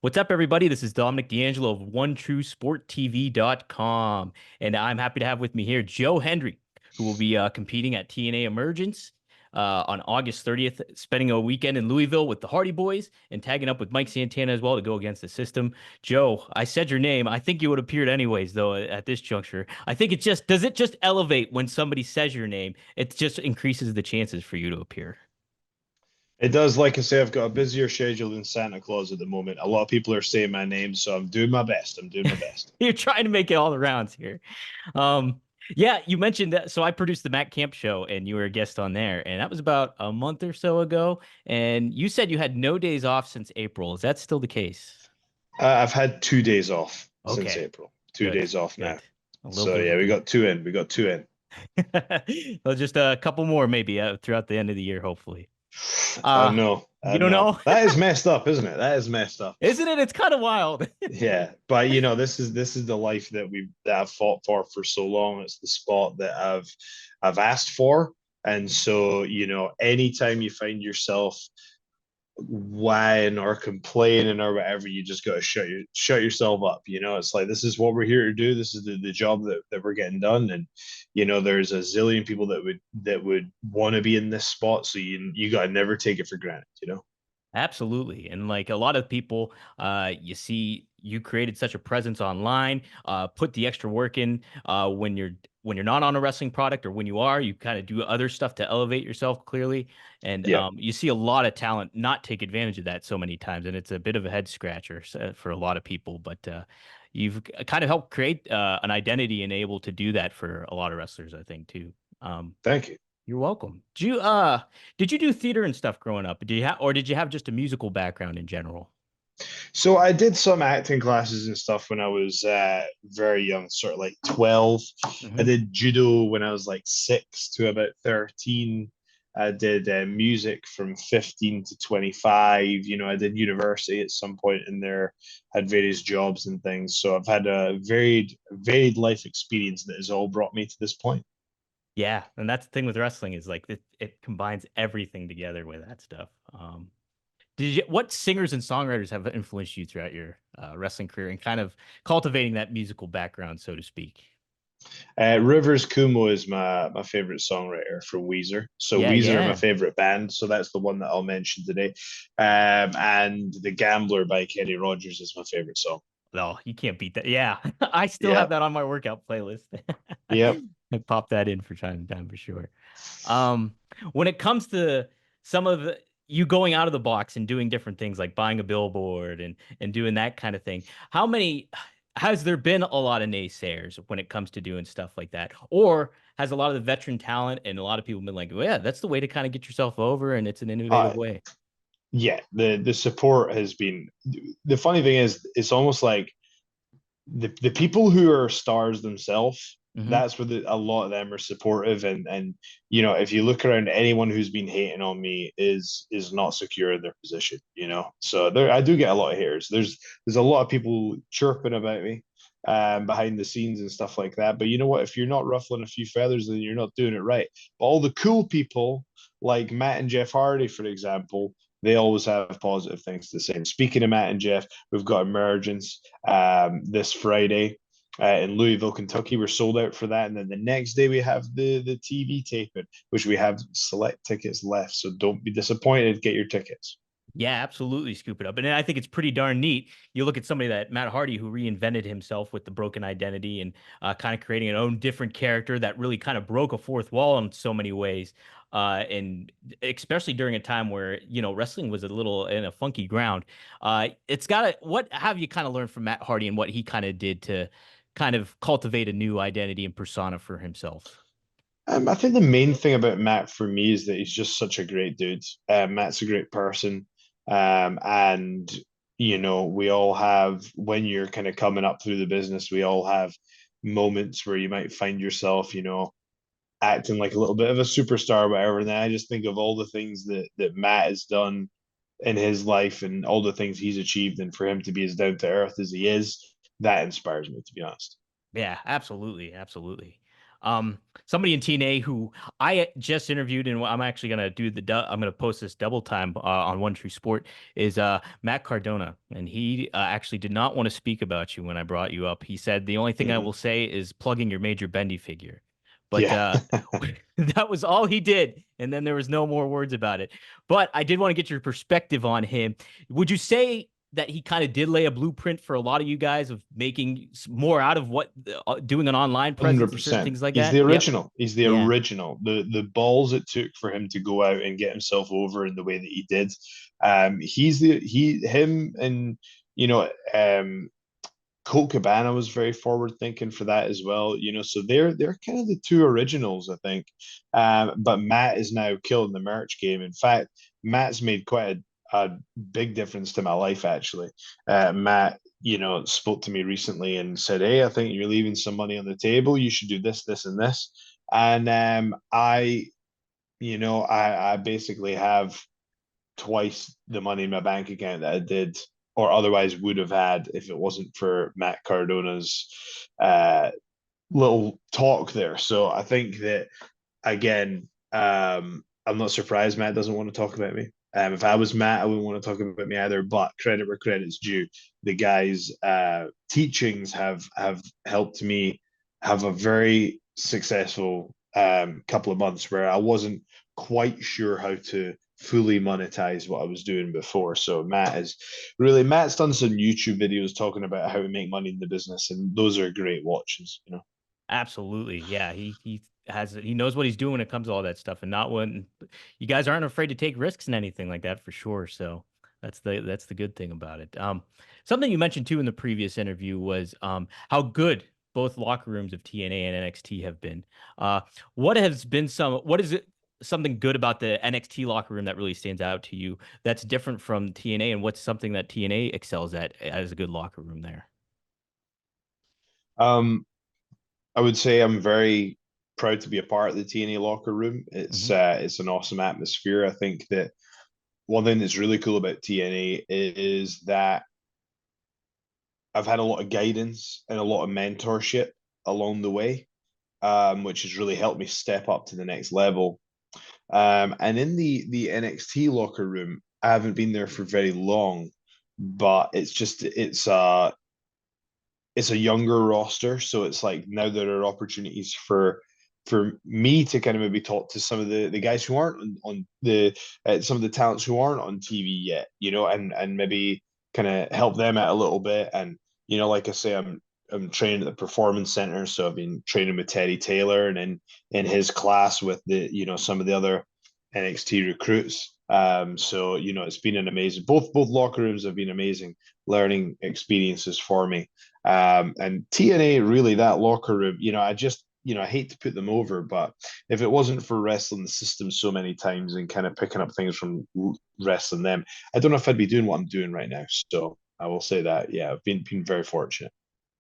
What's up, everybody? This is Dominic DeAngelo of OneTrueSportTV.com, and I'm happy to have with me here Joe Hendry, who will be competing at TNA Emergence on August 30th, spending a weekend in Louisville with the Hardy Boys and tagging up with Mike Santana as well to go against the system. Joe, I said your name. I think you would have appeared anyways, though, at this juncture. I think does it just elevate when somebody says your name? It just increases the chances for you to appear. It does. Like I say, I've got a busier schedule than Santa Claus at the moment. A lot of people are saying my name, so I'm doing my best. I'm doing my best. You're trying to make it all the rounds here. Um, yeah, you mentioned that. So I produced the Matt Camp show, and you were a guest on there, and that was about a month or so ago. And you said you had no days off since April. Is that still the case? I've had 2 days off since Okay, April. Two good, days off now. good. A little So bit of a yeah, we breather. got two in. We got two in. Well, just a couple more maybe throughout the end of the year, hopefully. I Uh, know. I you don't know. know, That is messed up, isn't it? That is messed up. isn't it? It's kind of wild. Yeah, but this is the life that I've fought for so long. It's the spot that I've asked for, and so anytime you find yourself whine or complaining or whatever, you just got to shut yourself up. It's like this is what we're here to do. This is the job that we're getting done. And there's a zillion people that would want to be in this spot. So you got to never take it for granted. Absolutely. And like a lot of people, you see you created such a presence online, put the extra work in when you're not on a wrestling product, or when you are, you kind of do other stuff to elevate yourself clearly. And Yeah. you see a lot of talent not take advantage of that so many times. And it's a bit of a head scratcher for a lot of people. But you've kind of helped create an identity and able to do that for a lot of wrestlers, I think, too. Um, Thank you. you're welcome. Did you do theater and stuff growing up? Did you have just a musical background in general? So I did some acting classes and stuff when I was very young, sort of like 12. I Hmm. did judo when I was like 6 to about 13. I did music from 15 to 25. I did university at some point in there, had various jobs and things. So I've had a varied life experience that has all brought me to this point. Yeah, and that's the thing with wrestling is like it combines everything together with that stuff. What singers and songwriters have influenced you throughout your wrestling career and kind of cultivating that musical background, so to speak? Rivers Kumo is my favorite songwriter from Weezer. So Yeah, Weezer are my yeah. favorite band. So that's the one that I'll mention today. And The Gambler by Kenny Rogers is my favorite song. No, you can't beat that. Yeah, I still have Yeah. that on my workout playlist. Yep. I pop that in for time to time for sure. Um, when it comes to some of you going out of the box and doing different things like buying a billboard and doing that kind of thing, how many has there been a lot of naysayers when it comes to doing stuff like that? Or has a lot of the veteran talent and a lot of people been like, well, yeah, that's the way to kind of get yourself over and it's an innovative Uh, way. yeah. The support has been the funny thing is it's almost like the people who are stars themselves, Hmm. that's where a lot of them are supportive. And if you look around, anyone who's been hating on me is not secure in their position. So there I do get a lot of haters. There's a lot of people chirping about me behind the scenes and stuff like that. But you know what? If you're not ruffling a few feathers, then you're not doing it right. But all the cool people like Matt and Jeff Hardy, for example, they always have positive things to say. And speaking of Matt and Jeff, we've got Emergence this Friday in Louisville, Kentucky. We're sold out for that. And then the next day we have the TV taping, which we have select tickets left. So don't be disappointed. Get your tickets. Yeah, absolutely scoop it up. And I think it's pretty darn neat. You look at somebody that Matt Hardy, who reinvented himself with the broken identity and kind of creating an own different character that really kind of broke a fourth wall in so many ways. And especially during a time where, wrestling was a little in a funky ground. What have you kind of learned from Matt Hardy and what he kind of did to kind of cultivate a new identity and persona for himself? I think the main thing about Matt for me is that he's just such a great dude. Matt's a great person. And, we all have, when you're kind of coming up through the business, we all have moments where you might find yourself, acting like a little bit of a superstar or whatever. And then I just think of all the things that Matt has done in his life and all the things he's achieved. And for him to be as down to earth as he is, that inspires me, to be honest. Yeah, absolutely, absolutely. Somebody in TNA who I just interviewed, and I'm actually gonna I'm gonna post this double time on One True Sport, is Matt Cardona, and he actually did not want to speak about you when I brought you up. He said the only thing I Mhm. will say is plugging your Major Bendy figure, but Yeah. that was all he did, and then there was no more words about it. But I did want to get your perspective on him. Would you say that he kind of did lay a blueprint for a lot of you guys of making more out of what doing an online presence and certain 100%. things like He's that? the Yep. original. He's the Yeah. original. The balls it took for him to go out and get himself over in the way that he did. He's the he him and you know Colt Cabana was very forward thinking for that as well. So they're kind of the two originals, I think. But Matt is now killing the merch game. In fact, Matt's made quite a big difference to my life actually. Matt, spoke to me recently and said, "Hey, I think you're leaving some money on the table. You should do this, this, and this." And I basically have twice the money in my bank account that I did or otherwise would have had if it wasn't for Matt Cardona's uh, little talk there. So I think that again, I'm not surprised Matt doesn't want to talk about me. If I was Matt, I wouldn't want to talk about me either. But credit where credit's due. The guy's teachings have helped me have a very successful couple of months where I wasn't quite sure how to fully monetize what I was doing before. So Matt's done some YouTube videos talking about how to make money in the business, and those are great watches. Absolutely. Yeah, he knows what he's doing when it comes to all that stuff, and not when you guys aren't afraid to take risks and anything like that for sure. So that's the good thing about it. Something you mentioned too in the previous interview was how good both locker rooms of TNA and NXT have been. Uh what is it something good about the NXT locker room that really stands out to you that's different from TNA, and what's something that TNA excels at as a good locker room there? Um, I would say I'm very proud to be a part of the TNA locker room. It's Hmm. it's an awesome atmosphere. I think that one thing that's really cool about TNA is that I've had a lot of guidance and a lot of mentorship along the way, which has really helped me step up to the next level. And in the NXT locker room, I haven't been there for very long, but it's a younger roster, so it's like now there are opportunities for me to kind of maybe talk to some of the guys who aren't on the some of the talents who aren't on TV yet, and maybe kind of help them out a little bit. And like I say, I'm training at the performance center, so I've been training with Teddy Taylor and in his class with the some of the other NXT recruits. So it's been an amazing. Both locker rooms have been amazing learning experiences for me. And TNA, really, that locker room, I hate to put them over, but if it wasn't for wrestling the system so many times and kind of picking up things from wrestling them, I don't know if I'd be doing what I'm doing right now. So I will say that, yeah, I've been very fortunate.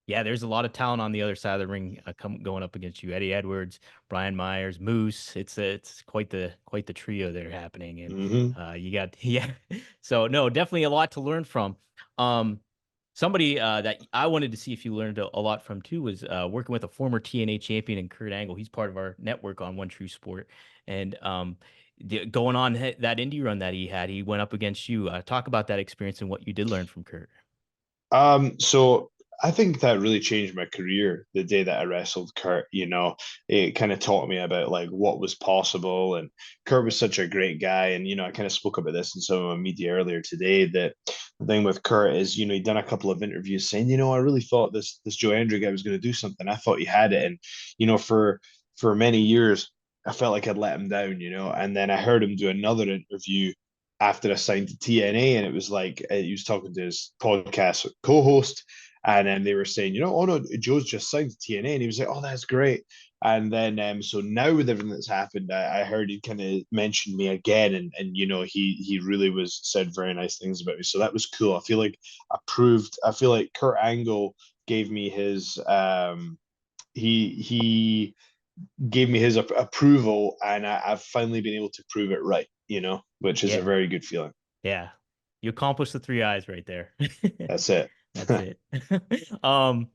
Yeah, there's a lot of talent on the other side of the ring going up against you. Eddie Edwards, Brian Myers, Moose. It's quite the trio there happening, and Hmm. you got yeah. So no, definitely a lot to learn from. Um, somebody that I wanted to see if you learned a lot from too was working with a former TNA champion and Kurt Angle. He's part of our network on One True Sport, and going on that indie run that he had, he went up against you. Talk about that experience and what you did learn from Kurt. So I think that really changed my career the day that I wrestled Kurt. It kind of taught me about like what was possible. And Kurt was such a great guy. And, I kind of spoke about this in some of my media earlier today that the thing with Kurt is, he'd done a couple of interviews saying, I really thought this Joe Hendry guy was going to do something. I thought he had it. And, for many years, I felt like I'd let him down, and then I heard him do another interview after I signed to TNA, and it was like he was talking to his podcast co-host, and then they were saying, oh no, Joe's just signed to TNA, and he was like, oh, that's great. And then, so now with everything that's happened, I heard he kind of mentioned me again, and he really was said very nice things about me, so that was cool. I feel like I feel like Kurt Angle gave me his he gave me his approval, and I've finally been able to prove it right, which is a Yeah, very good feeling. yeah, you accomplished the three eyes right there. That's it. That's it. Um,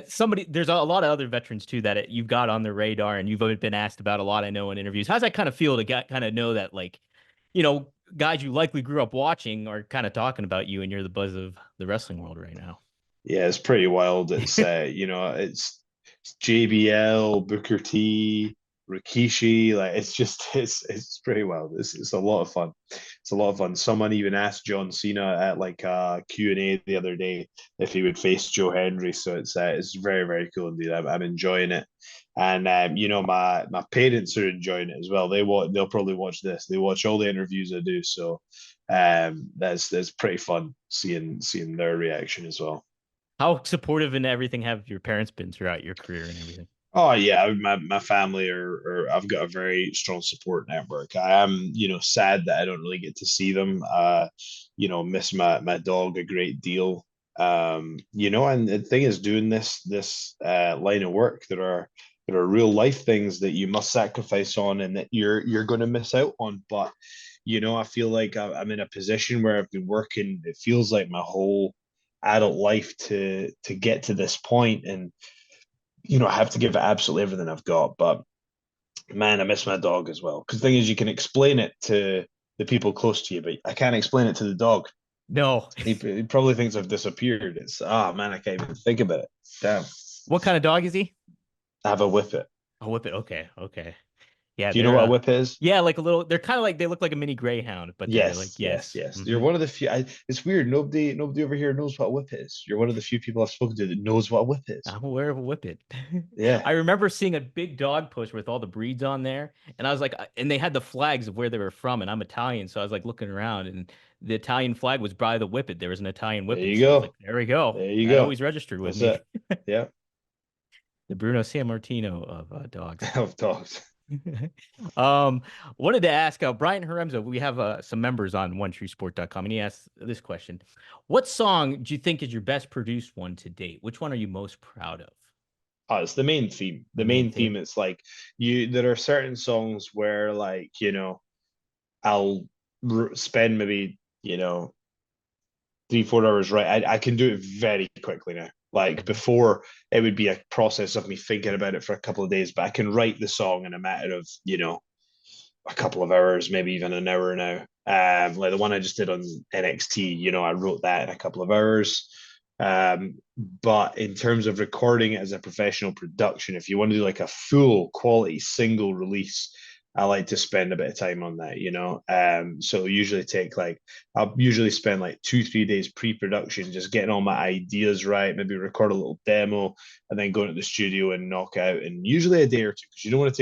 somebody, there's a lot of other veterans too that you've got on the radar and you've been asked about a lot. I know in interviews. How's that kind of feel to get kind of know that like, you know, guys you likely grew up watching are kind of talking about you and you're the buzz of the wrestling world right now. Yeah, it's pretty wild. It's it's JBL, Booker T, Rikishi. Like it's just it's pretty wild. It's a lot of fun. It's a lot of fun. Someone even asked John Cena at like Q&A the other day if he would face Joe Hendry. So it's very, very cool indeed. I'm enjoying it. And my parents are enjoying it as well. They'll probably watch this. They watch all the interviews I do. So that's pretty fun seeing their reaction as well. How supportive and everything have your parents been throughout your career and everything? Oh yeah, my family are I've got a very strong support network. I am, sad that I don't really get to see them. Miss my dog a great deal. And the thing is doing this line of work, there are real life things that you must sacrifice on and that you're going to miss out on. But I feel like I'm in a position where I've been working, it feels like my whole adult life to get to this point, and I have to give it absolutely everything I've got. But man, I miss my dog as well. Because the thing is, you can explain it to the people close to you, but I can't explain it to the dog. No. He probably thinks I've disappeared. It's man, I can't even think about it. Damn. What kind of dog is he? I have a whippet. A whippet. Okay. Okay. Yeah, Do you know they're what a whip is? yeah, like a little. They're kind of like they look like a mini greyhound, but they're like Yes, yes, yes. yes. You're Hmm. one of the few. It's weird. Nobody over here knows what a whip is. You're one of the few people I've spoken to that knows what a whip is. I'm aware of a whippet. Yeah. I remember seeing a big dog poster with all the breeds on there, and I was like, and they had the flags of where they were from, and I'm Italian, so I was like looking around, and the Italian flag was by the whippet. There was an Italian There whippet, you so I was like, go. there we go. There you That go. always registered with That's me. it. Yeah. The Bruno Sammartino of dogs. Of dogs. um, Wanted to ask Brian Haremza. We have some members on OneTrueSport.com, and he asked this question: what song do you think is your best produced one to date? Which one are you most proud of? Oh, it's the main theme. The The main main theme. theme. It's like there are certain songs where like I'll spend maybe 3 4 hours. Right, I can do it very quickly now. Like Mhm. before, it would be a process of me thinking about it for a couple of days, but I can write the song in a matter of a couple of hours, maybe even an hour now. Like the one I just did on NXT, I wrote that in a couple of hours. But in terms of recording it as a professional production, if you want to do like a full quality single release, I like to spend a bit of time on that. So usually take like I'll usually spend like 2 3 days pre-production, just getting all my ideas right, maybe record a little demo, and then go into the studio and knock out. And usually a day or two, because you don't want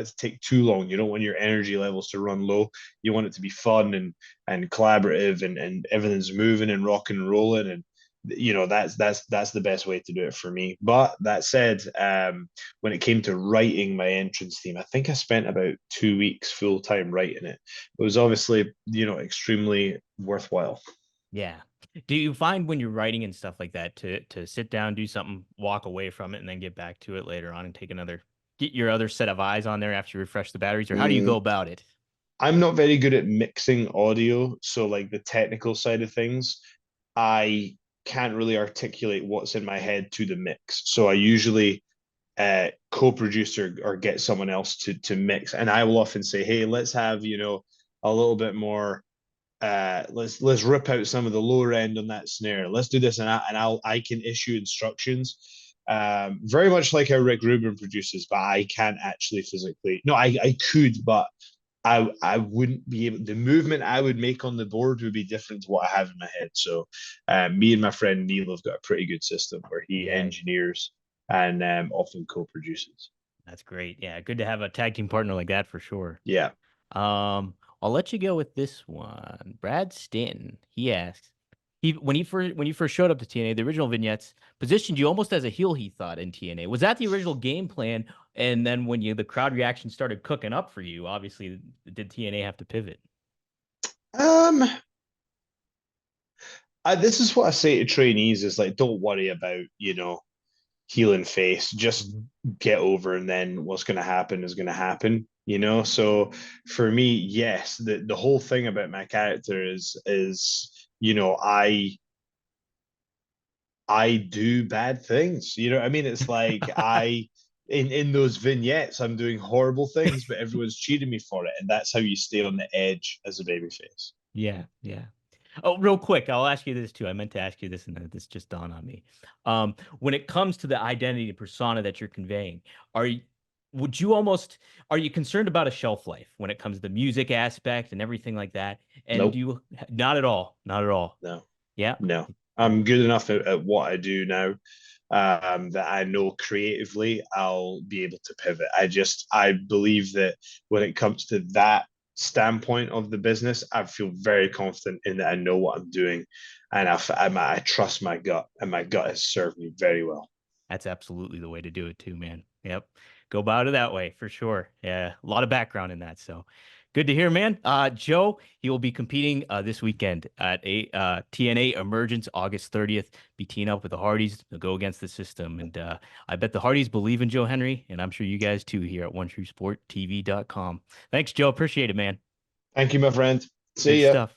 it to take too long. You don't want your energy levels to run low. You want it to be fun and collaborative, and everything's moving and rocking and rolling. And that's the best way to do it for me. But that said, when it came to writing my entrance theme, I think I spent about 2 weeks full time writing it. It was obviously extremely worthwhile. Yeah. Do you find when you're writing and stuff like that to sit down, do something, walk away from it, and then get back to it later on and get your other set of eyes on there after you refresh the batteries, or how do you go Mm, about it? I'm not very good at mixing audio, so like the technical side of things, I can't really articulate what's in my head to the mix. So I usually co-produce or get someone else to mix, and I will often say, "Hey, let's have a little bit more. Let's rip out some of the lower end on that snare. Let's do this," I can issue instructions. Very much like how Rick Rubin produces, but I can't actually physically. No, I could, but I wouldn't be able. The movement I would make on the board would be different to what I have in my head. So, me and my friend Neil have got a pretty good system where he Yeah, engineers and often co-produces. that's great. Yeah, good to have a tag team partner like that for sure. Yeah. I'll let you go with this one. Brad Stanton. He asks, when you first showed up to TNA, the original vignettes positioned you almost as a heel. He thought in TNA. Was that the original game plan? And then when the crowd reaction started cooking up for you, obviously, did TNA have to pivot? Um, this is what I say to trainees: is like, don't worry about heel and face. Just Mhm. get over, and then what's going to happen is going to happen. So for me, yes, the whole thing about my character is I do bad things. You know what I mean? It's like in those vignettes, I'm doing horrible things, but everyone's cheering me for it, and that's how you stay on the edge as a babyface. Yeah, yeah. Oh, real quick, I'll ask you this too. I meant to ask you this, and then this just dawned on me. When it comes to the identity and persona that you're conveying, are you, would you almost, are you concerned about a shelf life when it comes to the music aspect and everything like that? And do Nope, you, not at all, not at all. no, Yeah, no. I'm good enough at what I do now, that I know creatively I'll be able to pivot. I believe that when it comes to that standpoint of the business, I feel very confident in that I know what I'm doing, and I trust my gut, and my gut has served me very well. that's absolutely the way to do it too, man. Yep. Go about it that way for sure. Yeah, a lot of background in that. So good to hear, man. Joe, he will be competing this weekend at a TNA Emergence August 30th. Be teaming up with the Hardys to go against the system. And I bet the Hardys believe in Joe Henry, and I'm sure you guys too here at OneTrueSportTV.com. Thanks, Joe. Appreciate it, man. Thank you, my friend. Good See ya. stuff.